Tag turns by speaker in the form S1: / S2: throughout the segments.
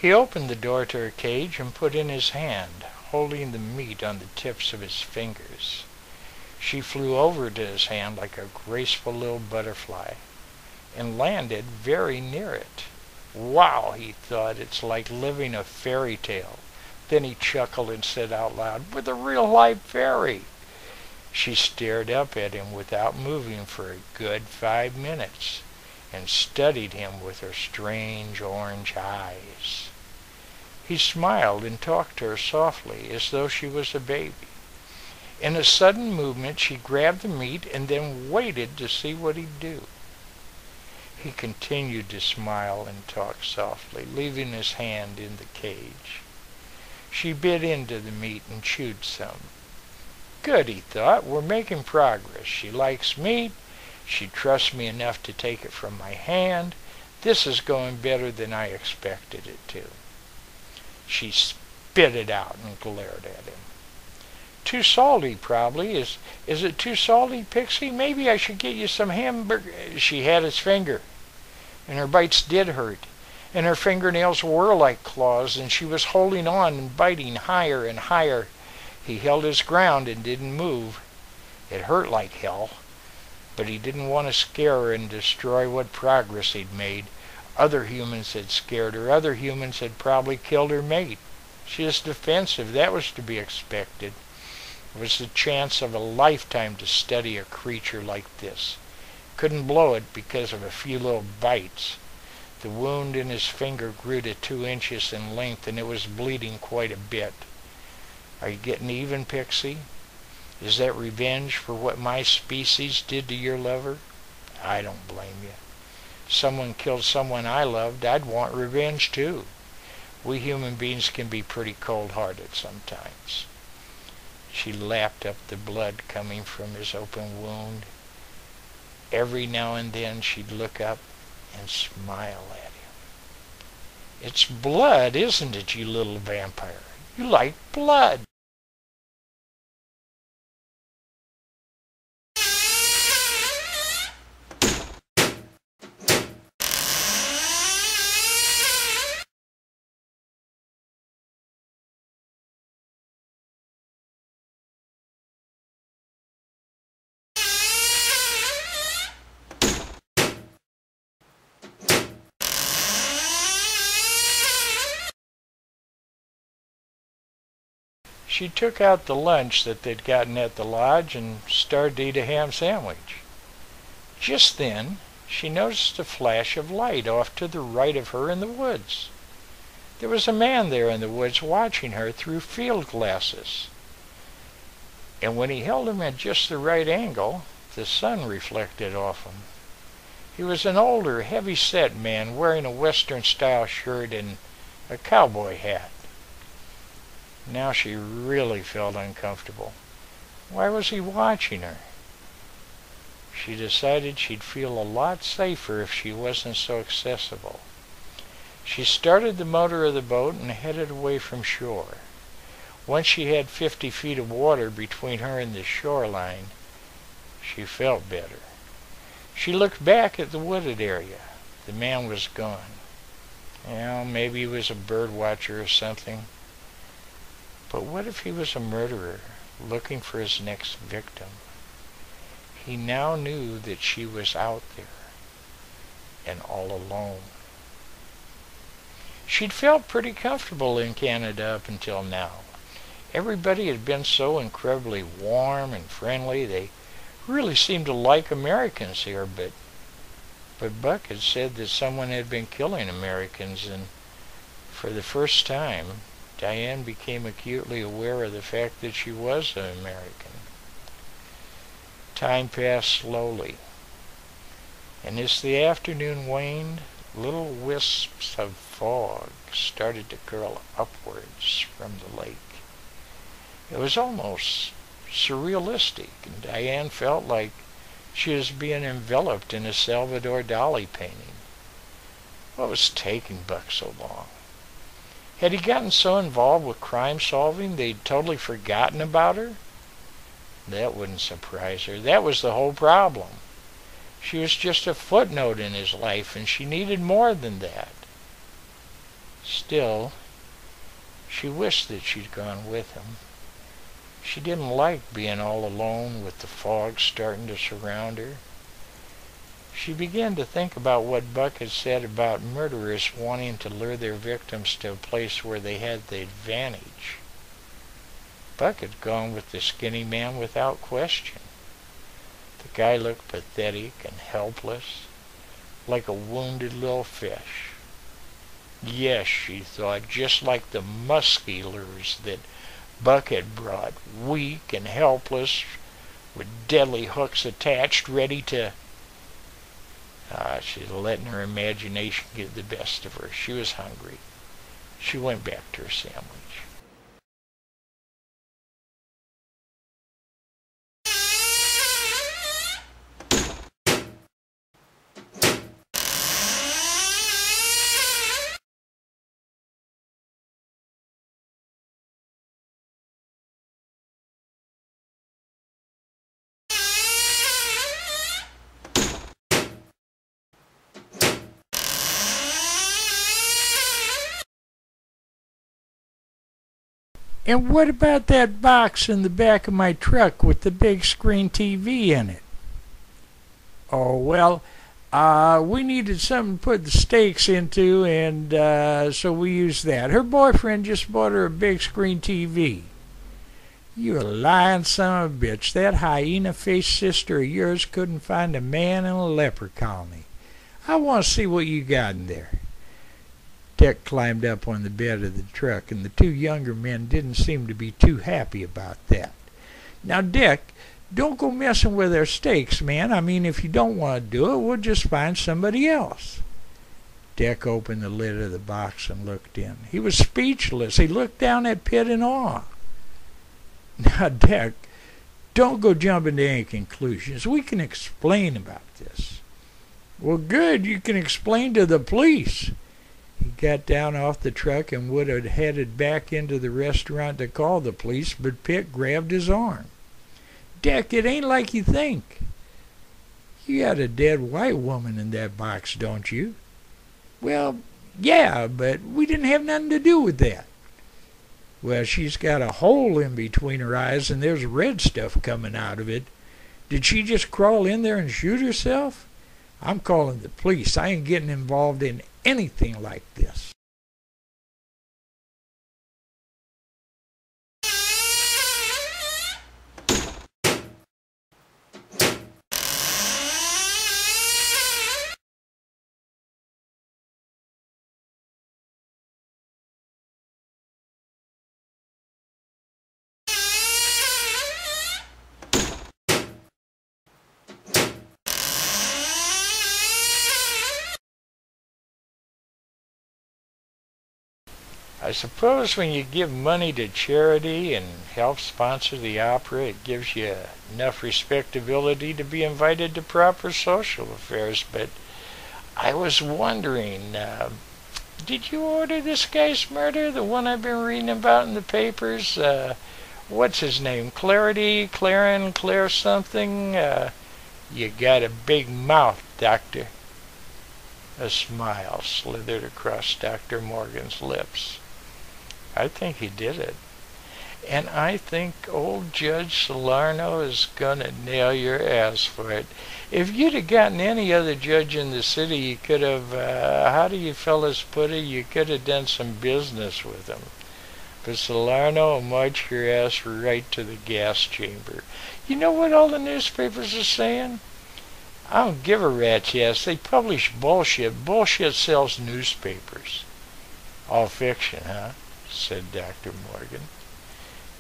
S1: He opened the door to her cage and put in his hand, holding the meat on the tips of his fingers. She flew over to his hand like a graceful little butterfly and landed very near it. Wow, he thought, it's like living a fairy tale. Then he chuckled and said out loud, with a real-life fairy. She stared up at him without moving for a good 5 minutes and studied him with her strange orange eyes. He smiled and talked to her softly as though she was a baby. In a sudden movement, she grabbed the meat and then waited to see what he'd do. He continued to smile and talk softly, leaving his hand in the cage. She bit into the meat and chewed some. Good, he thought, we're making progress. She likes meat. She trusts me enough to take it from my hand. This is going better than I expected it to. She spit it out and glared at him. Too salty, probably. Is it too salty, Pixie? Maybe I should get you some hamburger. She had his finger, and her bites did hurt, and her fingernails were like claws, and she was holding on and biting higher and higher. He held his ground and didn't move. It hurt like hell, but he didn't want to scare her and destroy what progress he'd made. Other humans had scared her. Other humans had probably killed her mate. She was defensive. That was to be expected. It was the chance of a lifetime to study a creature like this. Couldn't blow it because of a few little bites. The wound in his finger grew to 2 inches in length, and it was bleeding quite a bit. Are you getting even, Pixie? Is that revenge for what my species did to your lover? I don't blame you. Someone killed someone I loved, I'd want revenge too. We human beings can be pretty cold-hearted sometimes. She lapped up the blood coming from his open wound. Every now and then she'd look up and smile at him. It's blood, isn't it, you little vampire? You like blood. She took out the lunch that they'd gotten at the lodge and started to eat a ham sandwich. Just then, she noticed a flash of light off to the right of her in the woods. There was a man there in the woods watching her through field glasses. And when he held him at just the right angle, the sun reflected off him. He was an older, heavy-set man wearing a Western-style shirt and a cowboy hat. Now she really felt uncomfortable. Why was he watching her? She decided she'd feel a lot safer if she wasn't so accessible. She started the motor of the boat and headed away from shore. Once she had 50 feet of water between her and the shoreline, she felt better. She looked back at the wooded area. The man was gone. Well, maybe he was a bird watcher or something. But what if he was a murderer looking for his next victim? He now knew that she was out there and all alone. She'd felt pretty comfortable in Canada up until now. Everybody had been so incredibly warm and friendly. They really seemed to like Americans here, but Buck had said that someone had been killing Americans, and for the first time, Diane became acutely aware of the fact that she was an American. Time passed slowly, and as the afternoon waned, little wisps of fog started to curl upwards from the lake. It was almost surrealistic, and Diane felt like she was being enveloped in a Salvador Dali painting. What was taking Buck so long? Had he gotten so involved with crime solving they'd totally forgotten about her? That wouldn't surprise her. That was the whole problem. She was just a footnote in his life, and she needed more than that. Still, she wished that she'd gone with him. She didn't like being all alone with the fog starting to surround her. She began to think about what Buck had said about murderers wanting to lure their victims to a place where they had the advantage. Buck had gone with the skinny man without question. The guy looked pathetic and helpless, like a wounded little fish. Yes, she thought, just like the musky lures that Buck had brought, weak and helpless, with deadly hooks attached, ready to... She was letting her imagination get the best of her. She was hungry. She went back to her sandwich. And what about that box in the back of my truck with the big screen TV in it? Oh, well, we needed something to put the steaks into, and so we used that. Her boyfriend just bought her a big screen TV. You a lying son of a bitch. That hyena-faced sister of yours couldn't find a man in a leper colony. I want to see what you got in there. Dick climbed up on the bed of the truck, and the two younger men didn't seem to be too happy about that. Now, Dick, don't go messing with our steaks, man. I mean, if you don't want to do it, we'll just find somebody else. Dick opened the lid of the box and looked in. He was speechless. He looked down at Pitt in awe. Now, Dick, don't go jumping to any conclusions. We can explain about this. Well, good. You can explain to the police. He got down off the truck and would have headed back into the restaurant to call the police, but Pitt grabbed his arm. Dick, it ain't like you think. You got a dead white woman in that box, don't you? Well, yeah, but we didn't have nothing to do with that. Well, she's got a hole in between her eyes and there's red stuff coming out of it. Did she just crawl in there and shoot herself? I'm calling the police. I ain't getting involved in anything like this. I suppose when you give money to charity and help sponsor the opera, it gives you enough respectability to be invited to proper social affairs. But I was wondering, did you order this guy's murder, the one I've been reading about in the papers? What's his name? Clarity, Claren, Claire something? You got a big mouth, Doctor. A smile slithered across Dr. Morgan's lips. I think he did it. And I think old Judge Salerno is gonna nail your ass for it. If you'd have gotten any other judge in the city, you could have, how do you fellas put it, you could have done some business with him. But Salerno will march your ass right to the gas chamber. You know what all the newspapers are saying? I don't give a rat's ass. They publish bullshit. Bullshit sells newspapers. All fiction, huh? Said Dr. Morgan.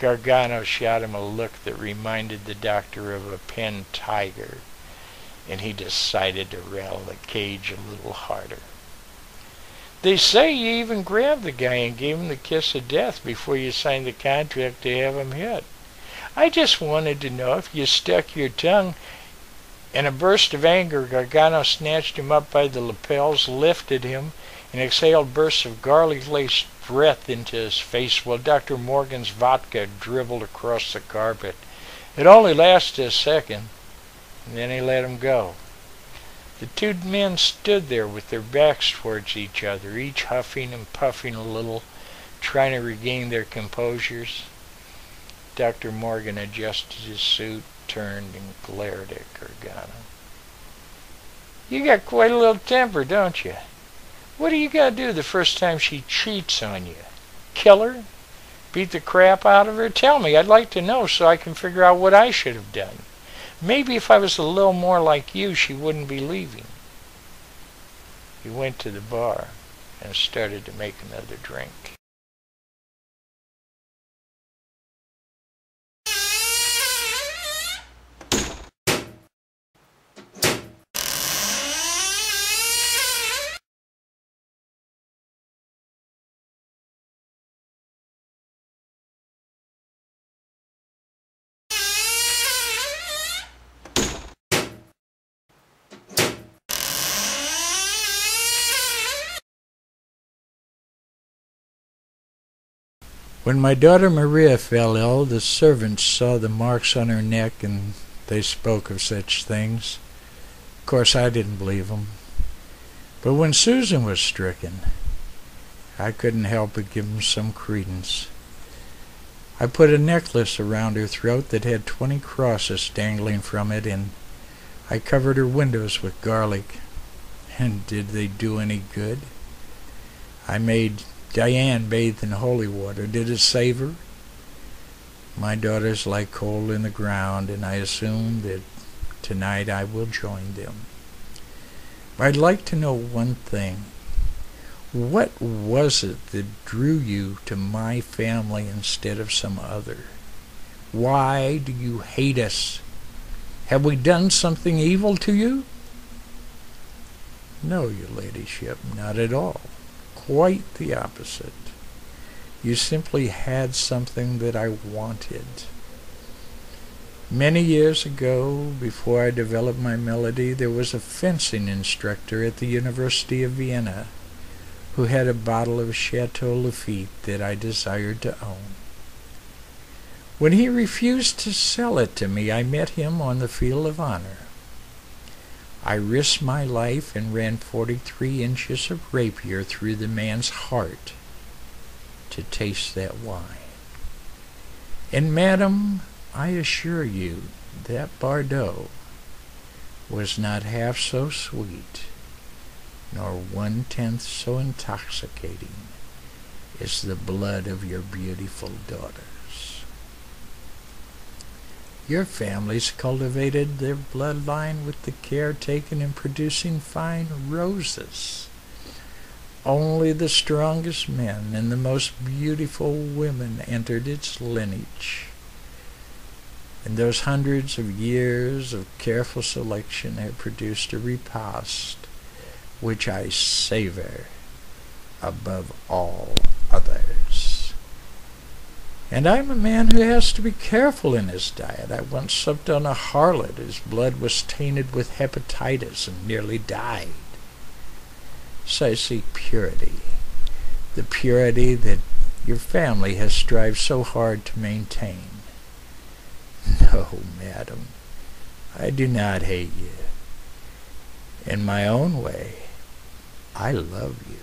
S1: Gargano shot him a look that reminded the doctor of a penned tiger, and he decided to rattle the cage a little harder. They say you even grabbed the guy and gave him the kiss of death before you signed the contract to have him hit. I just wanted to know if you stuck your tongue. In a burst of anger, Gargano snatched him up by the lapels, lifted him, and exhaled bursts of garlic-laced breath into his face while Dr. Morgan's vodka dribbled across the carpet. It only lasted a second, and then he let him go. The two men stood there with their backs towards each other, each huffing and puffing a little, trying to regain their composures. Dr. Morgan adjusted his suit, turned, and glared at Gargano. "You got quite a little temper, don't you? What do you got to do the first time she cheats on you? Kill her? Beat the crap out of her? Tell me. I'd like to know so I can figure out what I should have done. Maybe if I was a little more like you, she wouldn't be leaving." He went to the bar and started to make another drink. When my daughter Maria fell ill, the servants saw the marks on her neck and they spoke of such things. Of course, I didn't believe them. But when Susan was stricken, I couldn't help but give them some credence. I put a necklace around her throat that had 20 crosses dangling from it, and I covered her windows with garlic. And did they do any good? I made Diane bathed in holy water. Did it save her? My daughters lie cold in the ground, and I assume that tonight I will join them. But I'd like to know one thing. What was it that drew you to my family instead of some other? Why do you hate us? Have we done something evil to you? No, your ladyship, not at all. Quite the opposite. You simply had something that I wanted. Many years ago, before I developed my melody, there was a fencing instructor at the University of Vienna who had a bottle of Chateau Lafite that I desired to own. When he refused to sell it to me, I met him on the field of honor. I risked my life and ran 43 inches of rapier through the man's heart to taste that wine. And, madam, I assure you that Bordeaux was not half so sweet, nor 1/10 so intoxicating as the blood of your beautiful daughters. Your families cultivated their bloodline with the care taken in producing fine roses. Only the strongest men and the most beautiful women entered its lineage. And those hundreds of years of careful selection have produced a repast which I savor above all others. And I'm a man who has to be careful in his diet. I once supped on a harlot whose blood was tainted with hepatitis and nearly died. So I seek purity, the purity that your family has strived so hard to maintain. No, madam, I do not hate you. In my own way, I love you.